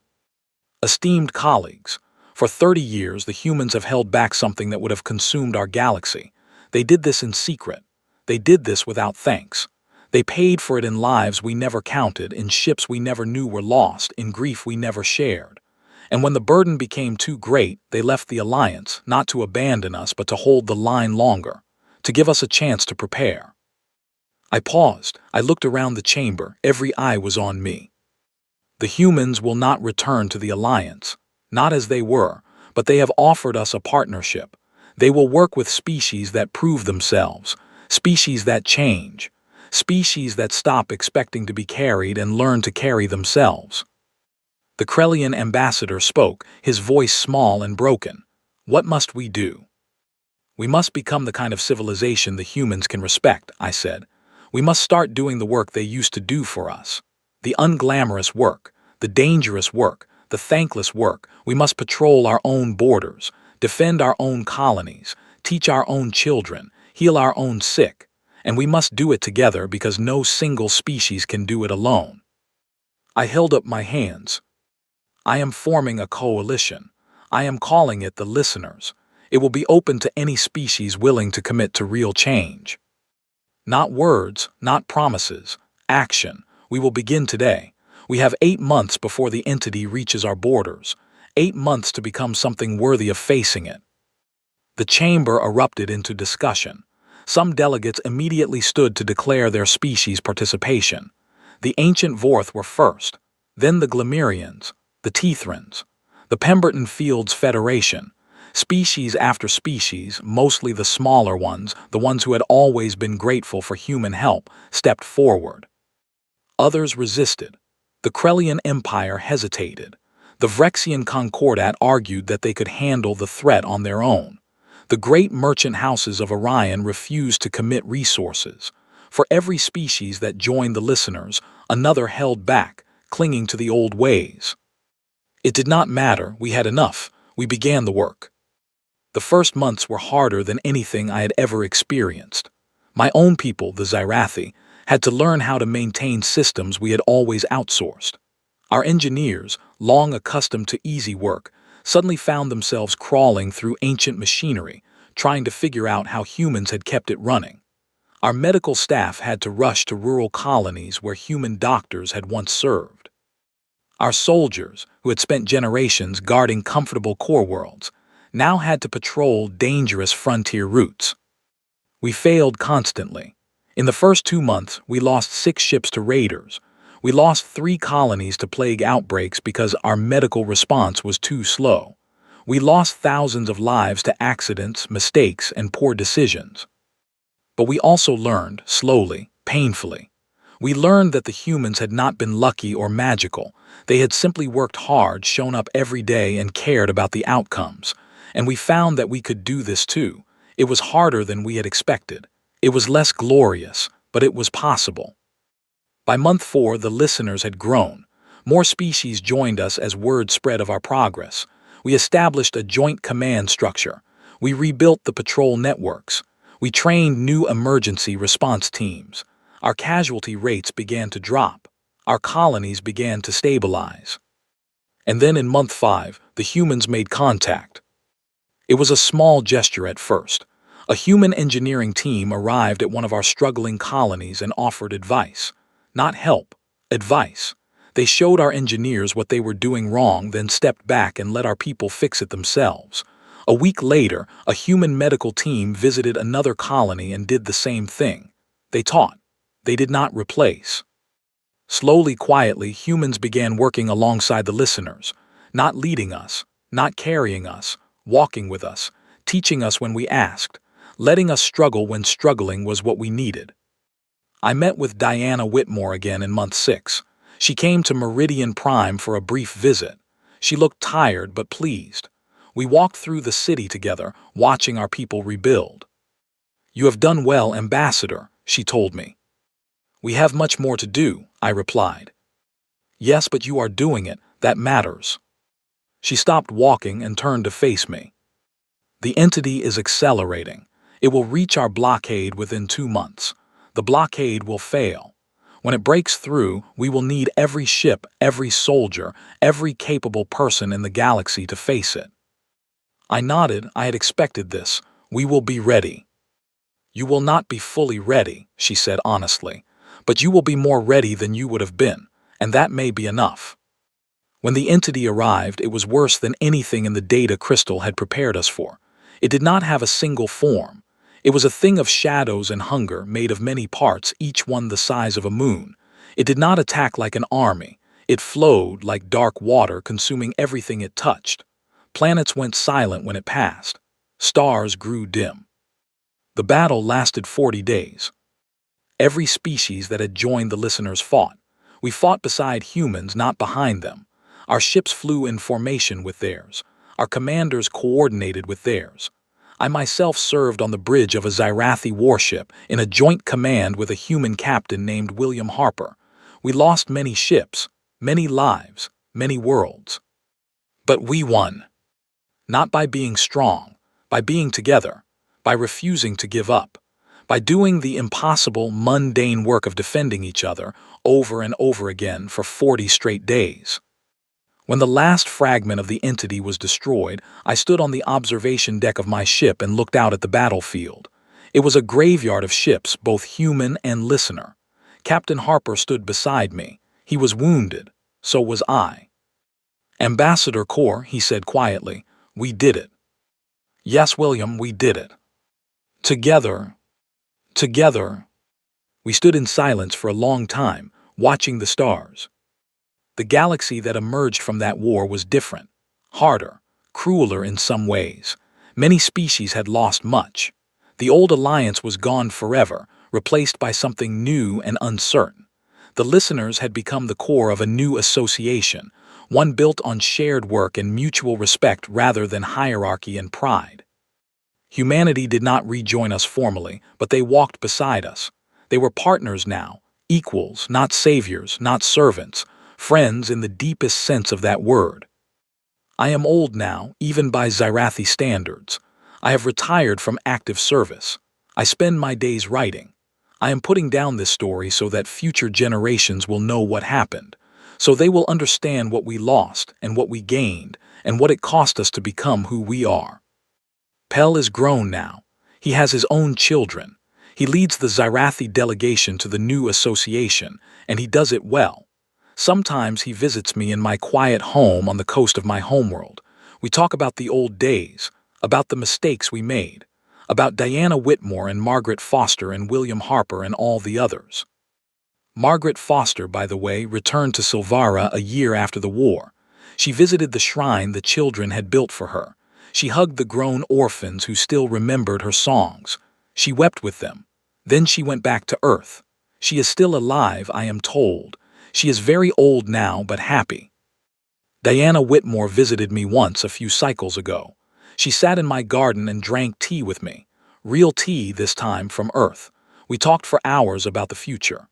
"Esteemed colleagues, for 30 years the humans have held back something that would have consumed our galaxy. They did this in secret. They did this without thanks. They paid for it in lives we never counted, in ships we never knew were lost, in grief we never shared. And when the burden became too great, they left the Alliance, not to abandon us, but to hold the line longer, to give us a chance to prepare." I paused. I looked around the chamber. Every eye was on me. "The humans will not return to the Alliance. Not as they were, but they have offered us a partnership. They will work with species that prove themselves, species that change, species that stop expecting to be carried and learn to carry themselves." The Krellian ambassador spoke, his voice small and broken. "What must we do?" "We must become the kind of civilization the humans can respect," I said. "We must start doing the work they used to do for us. The unglamorous work, the dangerous work, the thankless work. We must patrol our own borders, defend our own colonies, teach our own children, heal our own sick. And we must do it together because no single species can do it alone." I held up my hands. "I am forming a coalition. I am calling it the Listeners. It will be open to any species willing to commit to real change. Not words, not promises, action. We will begin today. We have 8 months before the entity reaches our borders. 8 months to become something worthy of facing it." The chamber erupted into discussion. Some delegates immediately stood to declare their species' participation. The ancient Vorth were first, then the Glamirians, the Tethrans, the Pemberton Fields Federation. Species after species, mostly the smaller ones, the ones who had always been grateful for human help, stepped forward. Others resisted. The Krellian Empire hesitated. The Vrexian Concordat argued that they could handle the threat on their own. The great merchant houses of Orion refused to commit resources. For every species that joined the Listeners, another held back, clinging to the old ways. It did not matter. We had enough. We began the work. The first months were harder than anything I had ever experienced. My own people, the Zyrathi, had to learn how to maintain systems we had always outsourced. Our engineers, long accustomed to easy work, suddenly found themselves crawling through ancient machinery, trying to figure out how humans had kept it running. Our medical staff had to rush to rural colonies where human doctors had once served. Our soldiers, who had spent generations guarding comfortable core worlds, now had to patrol dangerous frontier routes. We failed constantly. In the first 2 months, we lost 6 ships to raiders. We lost 3 colonies to plague outbreaks because our medical response was too slow. We lost thousands of lives to accidents, mistakes, and poor decisions. But we also learned, slowly, painfully. We learned that the humans had not been lucky or magical. They had simply worked hard, shown up every day, and cared about the outcomes. And we found that we could do this too. It was harder than we had expected. It was less glorious, but it was possible. By month 4, the listeners had grown. More species joined us as word spread of our progress. We established a joint command structure. We rebuilt the patrol networks. We trained new emergency response teams. Our casualty rates began to drop. Our colonies began to stabilize. And then in month 5, the humans made contact. It was a small gesture at first. A human engineering team arrived at one of our struggling colonies and offered advice. Not help, advice. They showed our engineers what they were doing wrong, then stepped back and let our people fix it themselves. A week later, a human medical team visited another colony and did the same thing. They taught. They did not replace. Slowly, quietly, humans began working alongside the listeners, not leading us, not carrying us, walking with us, teaching us when we asked, letting us struggle when struggling was what we needed. I met with Diana Whitmore again in month 6. She came to Meridian Prime for a brief visit. She looked tired but pleased. We walked through the city together, watching our people rebuild. "You have done well, Ambassador," she told me. "We have much more to do," I replied. "Yes, but you are doing it. That matters." She stopped walking and turned to face me. "The entity is accelerating. It will reach our blockade within 2 months. The blockade will fail. When it breaks through, we will need every ship, every soldier, every capable person in the galaxy to face it." I nodded. I had expected this. "We will be ready." "You will not be fully ready," she said honestly, "but you will be more ready than you would have been, and that may be enough." When the entity arrived, it was worse than anything in the data crystal had prepared us for. It did not have a single form. It was a thing of shadows and hunger, made of many parts, each one the size of a moon. It did not attack like an army. It flowed like dark water, consuming everything it touched. Planets went silent when it passed. Stars grew dim. The battle lasted 40 days. Every species that had joined the listeners fought. We fought beside humans, not behind them. Our ships flew in formation with theirs. Our commanders coordinated with theirs. I myself served on the bridge of a Xyrathi warship in a joint command with a human captain named William Harper. We lost many ships, many lives, many worlds. But we won. Not by being strong, by being together, by refusing to give up, by doing the impossible, mundane work of defending each other over and over again for 40 straight days. When the last fragment of the entity was destroyed, I stood on the observation deck of my ship and looked out at the battlefield. It was a graveyard of ships, both human and listener. Captain Harper stood beside me. He was wounded. So was I. "Ambassador Core," he said quietly, "we did it." "Yes, William, we did it. Together. Together." We stood in silence for a long time, watching the stars. The galaxy that emerged from that war was different, harder, crueler in some ways. Many species had lost much. The old alliance was gone forever, replaced by something new and uncertain. The listeners had become the core of a new association, one built on shared work and mutual respect rather than hierarchy and pride. Humanity did not rejoin us formally, but they walked beside us. They were partners now, equals, not saviors, not servants, friends in the deepest sense of that word. I am old now, even by Xyrathi standards. I have retired from active service. I spend my days writing. I am putting down this story so that future generations will know what happened, so they will understand what we lost and what we gained, and what it cost us to become who we are. Pell is grown now. He has his own children. He leads the Zirathi delegation to the new association, and he does it well. Sometimes he visits me in my quiet home on the coast of my homeworld. We talk about the old days, about the mistakes we made, about Diana Whitmore and Margaret Foster and William Harper and all the others. Margaret Foster, by the way, returned to Silvara a year after the war. She visited the shrine the children had built for her. She hugged the grown orphans who still remembered her songs. She wept with them. Then she went back to Earth. She is still alive, I am told. She is very old now, but happy. Diana Whitmore visited me once a few cycles ago. She sat in my garden and drank tea with me. Real tea this time from Earth. We talked for hours about the future.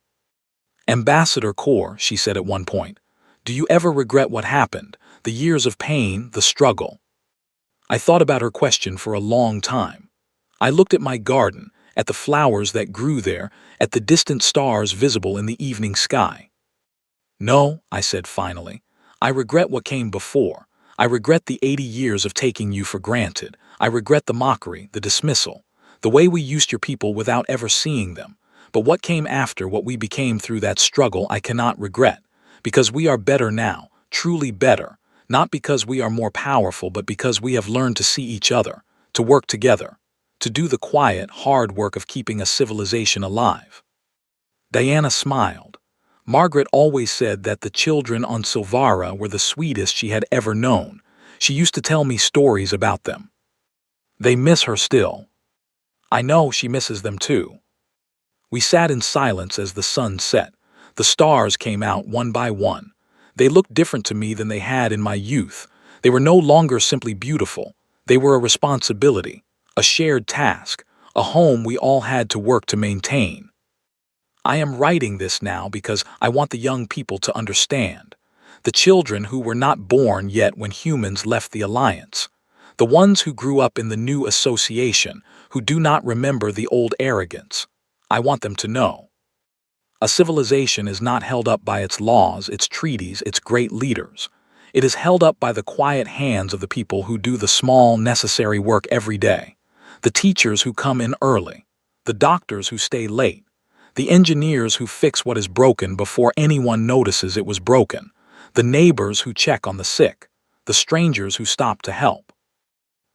Ambassador Kaur, she said at one point, do you ever regret what happened, the years of pain, the struggle? I thought about her question for a long time. I looked at my garden, at the flowers that grew there, at the distant stars visible in the evening sky. No, I said finally. I regret what came before. I regret the 80 years of taking you for granted. I regret the mockery, the dismissal, the way we used your people without ever seeing them. But what came after, what we became through that struggle, I cannot regret. Because we are better now, truly better. Not because we are more powerful, but because we have learned to see each other, to work together, to do the quiet, hard work of keeping a civilization alive. Diana smiled. Margaret always said that the children on Silvara were the sweetest she had ever known. She used to tell me stories about them. They miss her still. I know she misses them too. We sat in silence as the sun set. The stars came out one by one. They looked different to me than they had in my youth. They were no longer simply beautiful. They were a responsibility, a shared task, a home we all had to work to maintain. I am writing this now because I want the young people to understand. The children who were not born yet when humans left the Alliance. The ones who grew up in the new association, who do not remember the old arrogance. I want them to know. A civilization is not held up by its laws, its treaties, its great leaders. It is held up by the quiet hands of the people who do the small, necessary work every day. The teachers who come in early. The doctors who stay late. The engineers who fix what is broken before anyone notices it was broken. The neighbors who check on the sick. The strangers who stop to help.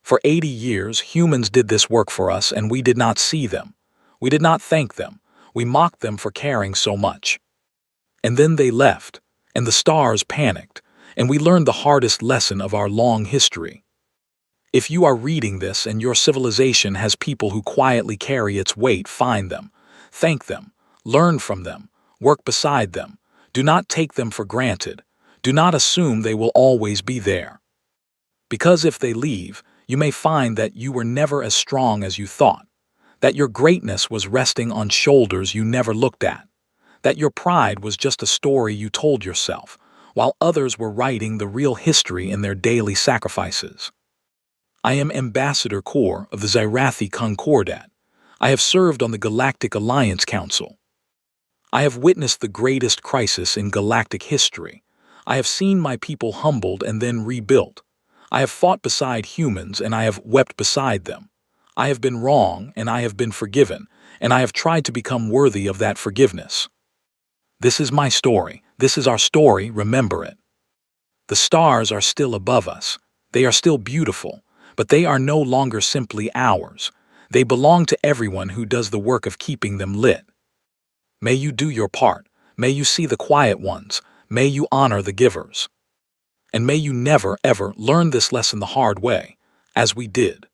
For 80 years, humans did this work for us and we did not see them. We did not thank them. We mocked them for caring so much. And then they left, and the stars panicked, and we learned the hardest lesson of our long history. If you are reading this and your civilization has people who quietly carry its weight, find them, thank them, learn from them, work beside them. Do not take them for granted. Do not assume they will always be there. Because if they leave, you may find that you were never as strong as you thought. That your greatness was resting on shoulders you never looked at. That your pride was just a story you told yourself, while others were writing the real history in their daily sacrifices. I am Ambassador Kaur of the Zirathi Concordat. I have served on the Galactic Alliance Council. I have witnessed the greatest crisis in galactic history. I have seen my people humbled and then rebuilt. I have fought beside humans and I have wept beside them. I have been wrong, and I have been forgiven, and I have tried to become worthy of that forgiveness. This is my story. This is our story, remember it. The stars are still above us. They are still beautiful, but they are no longer simply ours. They belong to everyone who does the work of keeping them lit. May you do your part. May you see the quiet ones. May you honor the givers. And may you never, ever learn this lesson the hard way, as we did.